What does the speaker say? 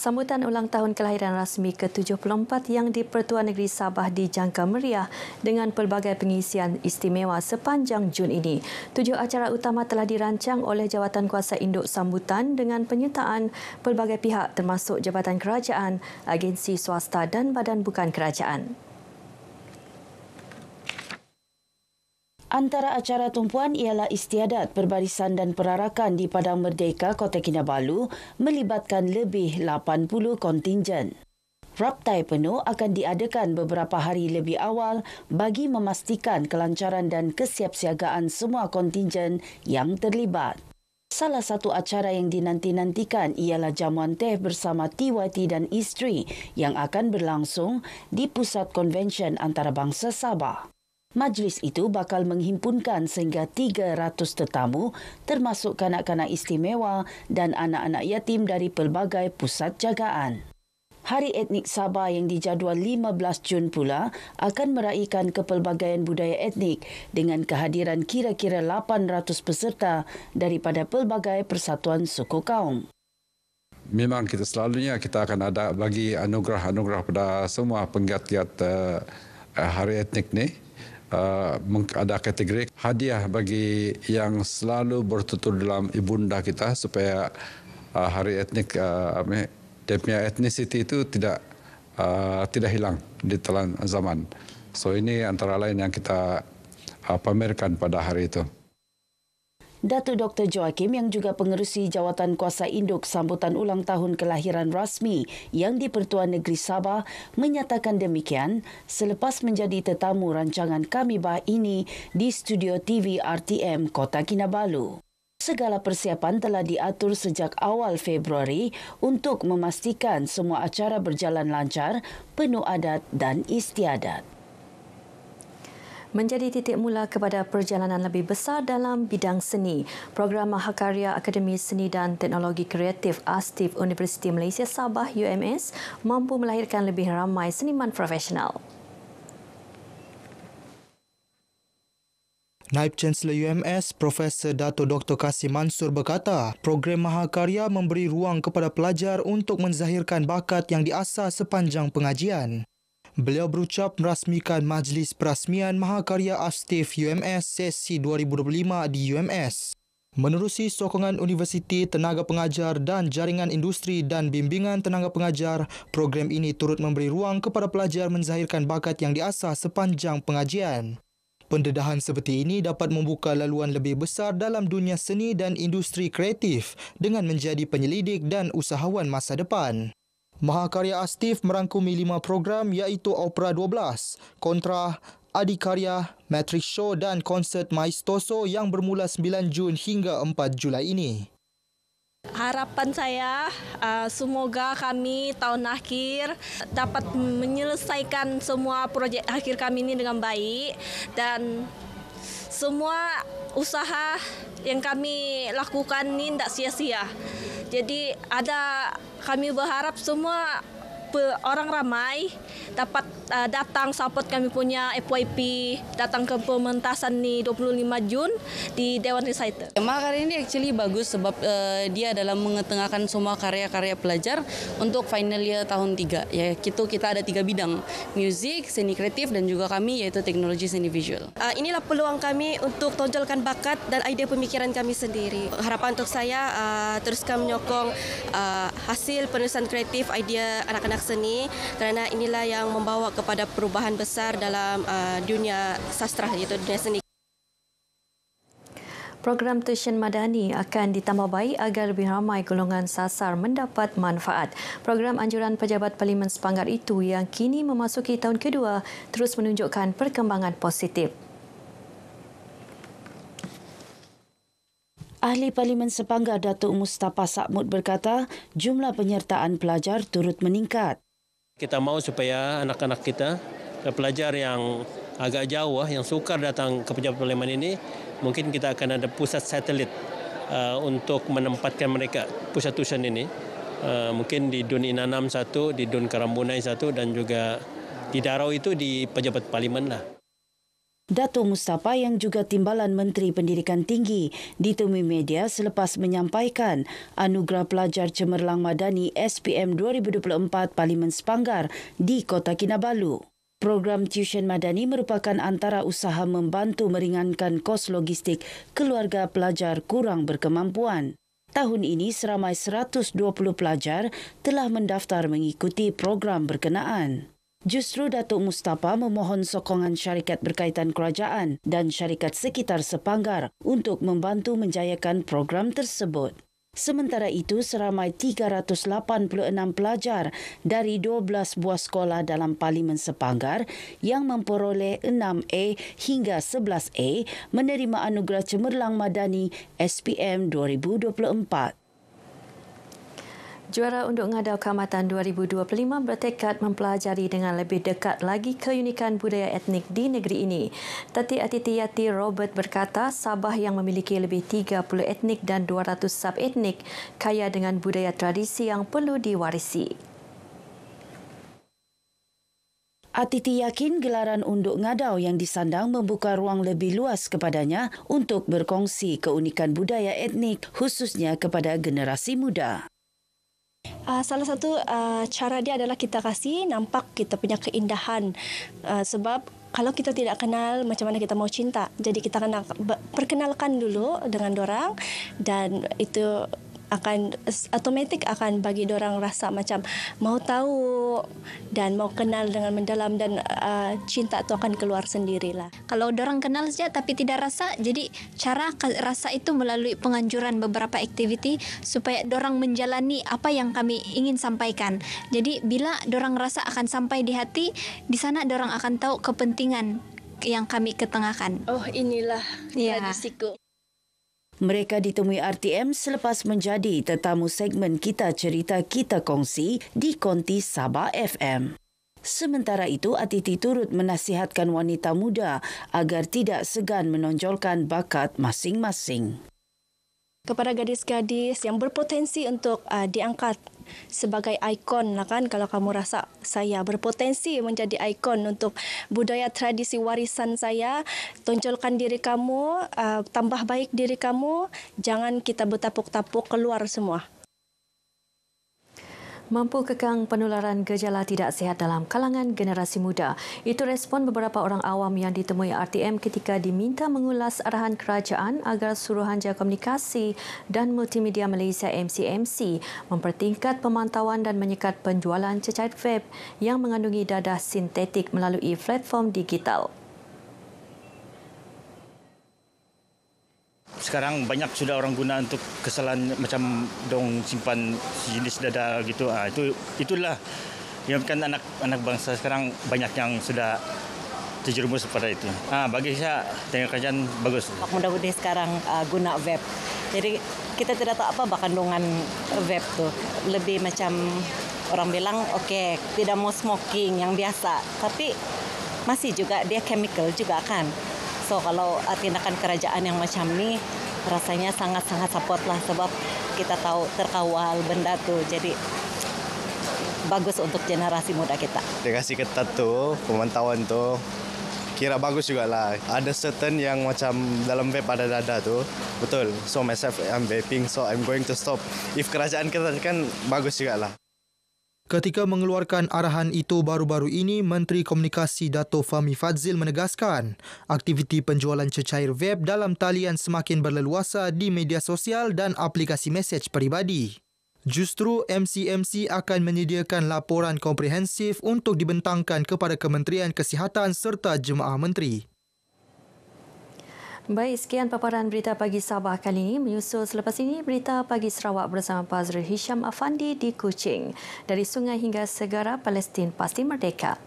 Sambutan ulang tahun kelahiran rasmi ke-74 yang di-Pertuan Negeri Sabah dijangka meriah dengan pelbagai pengisian istimewa sepanjang Jun ini. 7 acara utama telah dirancang oleh Jawatan Kuasa Induk Sambutan dengan penyertaan pelbagai pihak termasuk Jabatan Kerajaan, agensi swasta dan badan bukan kerajaan. Antara acara tumpuan ialah istiadat, perbarisan dan perarakan di Padang Merdeka, Kota Kinabalu melibatkan lebih 80 kontingen. Raptai penuh akan diadakan beberapa hari lebih awal bagi memastikan kelancaran dan kesiapsiagaan semua kontingen yang terlibat. Salah satu acara yang dinanti-nantikan ialah jamuan teh bersama TYT dan isteri yang akan berlangsung di Pusat Konvensyen Antarabangsa Sabah. Majlis itu bakal menghimpunkan sehingga 300 tetamu termasuk kanak-kanak istimewa dan anak-anak yatim dari pelbagai pusat jagaan. Hari Etnik Sabah yang dijadual 15 Jun pula akan meraihkan kepelbagaian budaya etnik dengan kehadiran kira-kira 800 peserta daripada pelbagai persatuan suku kaum. Memang kita akan ada bagi anugerah-anugerah pada semua penggiat-giat Hari Etnik ni. Ada kategori hadiah bagi yang selalu bertutur dalam ibunda kita supaya Hari Etnik dia punya etnisiti itu tidak hilang di telan zaman. So ini antara lain yang kita pamerkan pada hari itu. Datuk Dr. Joakim yang juga pengerusi Jawatan Kuasa Induk Sambutan Ulang Tahun Kelahiran Rasmi yang di-Pertuan Negeri Sabah menyatakan demikian selepas menjadi tetamu rancangan Kamibah ini di studio TV RTM Kota Kinabalu. Segala persiapan telah diatur sejak awal Februari untuk memastikan semua acara berjalan lancar, penuh adat dan istiadat. Menjadi titik mula kepada perjalanan lebih besar dalam bidang seni. Program Mahakarya Akademi Seni dan Teknologi Kreatif ASTIF Universiti Malaysia Sabah UMS mampu melahirkan lebih ramai seniman profesional. Naib Chancellor UMS, Profesor Dato' Dr. Kasim Mansur berkata, program Mahakarya memberi ruang kepada pelajar untuk menzahirkan bakat yang diasah sepanjang pengajian. Beliau berucap merasmikan Majlis Perasmian Mahakarya ASTIF UMS sesi 2025 di UMS. Menerusi sokongan Universiti, tenaga pengajar dan jaringan industri dan bimbingan tenaga pengajar, program ini turut memberi ruang kepada pelajar menzahirkan bakat yang diasah sepanjang pengajian. Pendedahan seperti ini dapat membuka laluan lebih besar dalam dunia seni dan industri kreatif dengan menjadi penyelidik dan usahawan masa depan. Mahakarya ASTIF merangkumi 5 program iaitu Opera 12, Kontra, Adikarya, Matrix Show dan konsert Maestoso yang bermula 9 Jun hingga 4 Julai ini. Harapan saya semoga kami tahun akhir dapat menyelesaikan semua projek akhir kami ini dengan baik dan semua usaha yang kami lakukan ini tidak sia-sia. Jadi kami berharap semua orang ramai dapat datang support kami punya FYP, datang ke pementasan ni 25 Jun di Dewan Recital. Mahakarya ini actually bagus sebab dia dalam mengetengahkan semua karya-karya pelajar untuk final year tahun 3. Ya, kita ada 3 bidang, muzik, seni kreatif dan juga kami iaitu teknologi seni visual. Inilah peluang kami untuk tonjolkan bakat dan idea pemikiran kami sendiri. Harapan untuk saya teruskan menyokong hasil penulisan kreatif idea anak-anak seni kerana inilah yang membawa kepada perubahan besar dalam dunia sastra iaitu dunia seni. Program tuition madani akan ditambah baik agar lebih ramai golongan sasar mendapat manfaat. Program anjuran Pejabat Parlimen Sepanggar itu yang kini memasuki tahun kedua terus menunjukkan perkembangan positif. Ahli Parlimen Sepanggar Datuk Mustafa Sakmud berkata, jumlah penyertaan pelajar turut meningkat. Kita mahu supaya anak-anak kita, pelajar yang agak jauh, yang sukar datang ke Pejabat Parlimen ini, mungkin kita akan ada pusat satelit untuk menempatkan mereka pusat tuition ini. Mungkin di Dun Inanam satu, di Dun Karambunai satu dan juga di Darau itu di Pejabat Parlimen lah. Datuk Mustafa yang juga Timbalan Menteri Pendidikan Tinggi ditemui media selepas menyampaikan Anugerah Pelajar Cemerlang Madani SPM 2024 Parlimen Sepanggar di Kota Kinabalu. Program tuition madani merupakan antara usaha membantu meringankan kos logistik keluarga pelajar kurang berkemampuan. Tahun ini seramai 120 pelajar telah mendaftar mengikuti program berkenaan. Justru Datuk Mustafa memohon sokongan syarikat berkaitan kerajaan dan syarikat sekitar Sepanggar untuk membantu menjayakan program tersebut. Sementara itu, seramai 386 pelajar dari 12 buah sekolah dalam Parlimen Sepanggar yang memperoleh 6A hingga 11A menerima Anugerah Cemerlang Madani SPM 2024. Juara Unduk Ngadau Kaamatan 2025 bertekad mempelajari dengan lebih dekat lagi keunikan budaya etnik di negeri ini. Tati Atitiyati Robert berkata Sabah yang memiliki lebih 30 etnik dan 200 sub-etnik kaya dengan budaya tradisi yang perlu diwarisi. Atiti yakin gelaran Unduk Ngadau yang disandang membuka ruang lebih luas kepadanya untuk berkongsi keunikan budaya etnik khususnya kepada generasi muda. Salah satu cara dia adalah kita kasih nampak kita punya keindahan sebab kalau kita tidak kenal macam mana kita mau cinta. Jadi kita kena perkenalkan dulu dengan dorang dan itu akan automatik akan bagi dorang rasa macam mau tahu dan mau kenal dengan mendalam dan cinta itu akan keluar sendirilah. Kalau dorang kenal saja tapi tidak rasa, jadi cara rasa itu melalui penganjuran beberapa aktiviti supaya dorang menjalani apa yang kami ingin sampaikan. Jadi bila dorang rasa akan sampai di hati, di sana dorang akan tahu kepentingan yang kami ketengahkan. Oh, inilah tradisiku. Mereka ditemui RTM selepas menjadi tetamu segmen Kita Cerita Kita Kongsi di Konti Sabah FM. Sementara itu, Atiti turut menasihatkan wanita muda agar tidak segan menonjolkan bakat masing-masing. Kepada gadis-gadis yang berpotensi untuk diangkat sebagai ikon lah kan, kalau kamu rasa saya berpotensi menjadi ikon untuk budaya tradisi warisan saya, tonjolkan diri kamu, tambah baik diri kamu, jangan kita bertapuk-tapuk keluar semua. Mampu kekang penularan gejala tidak sihat dalam kalangan generasi muda. Itu respon beberapa orang awam yang ditemui RTM ketika diminta mengulas arahan kerajaan agar Suruhanjaya Komunikasi dan Multimedia Malaysia MCMC mempertingkat pemantauan dan menyekat penjualan cecair vape yang mengandungi dadah sintetik melalui platform digital. Sekarang banyak sudah orang guna untuk kesalahan macam dong simpan jenis dada gitu. Itulah yang kan anak bangsa sekarang banyak yang sudah terjerumus pada itu. Bagi saya dengan kerajaan bagus. Muda-mudi sekarang guna vape. Jadi kita tidak tahu apa kandungan vape tu. Lebih macam orang bilang okey, tidak mau smoking yang biasa, tapi masih juga dia chemical juga kan. So kalau tindakan kerajaan yang macam ni rasanya sangat-sangat support lah sebab kita tahu terkawal benda tu. Jadi bagus untuk generasi muda kita. Dia kasih ketat tu, pemantauan tu kira bagus jugalah. Ada certain yang macam dalam vape ada dada tu. Betul. So myself I'm vaping, so I'm going to stop. If kerajaan ketat kan bagus jugalah. Ketika mengeluarkan arahan itu baru-baru ini, Menteri Komunikasi Dato' Fahmi Fadzil menegaskan aktiviti penjualan cecair vape dalam talian semakin berleluasa di media sosial dan aplikasi mesej peribadi. Justru MCMC akan menyediakan laporan komprehensif untuk dibentangkan kepada Kementerian Kesihatan serta Jemaah Menteri. Baik, sekian paparan berita pagi Sabah kali ini. Menyusul selepas ini berita pagi Sarawak bersama Fazrul Hisham Afandi di Kuching. Dari sungai hingga segara, Palestin pasti merdeka.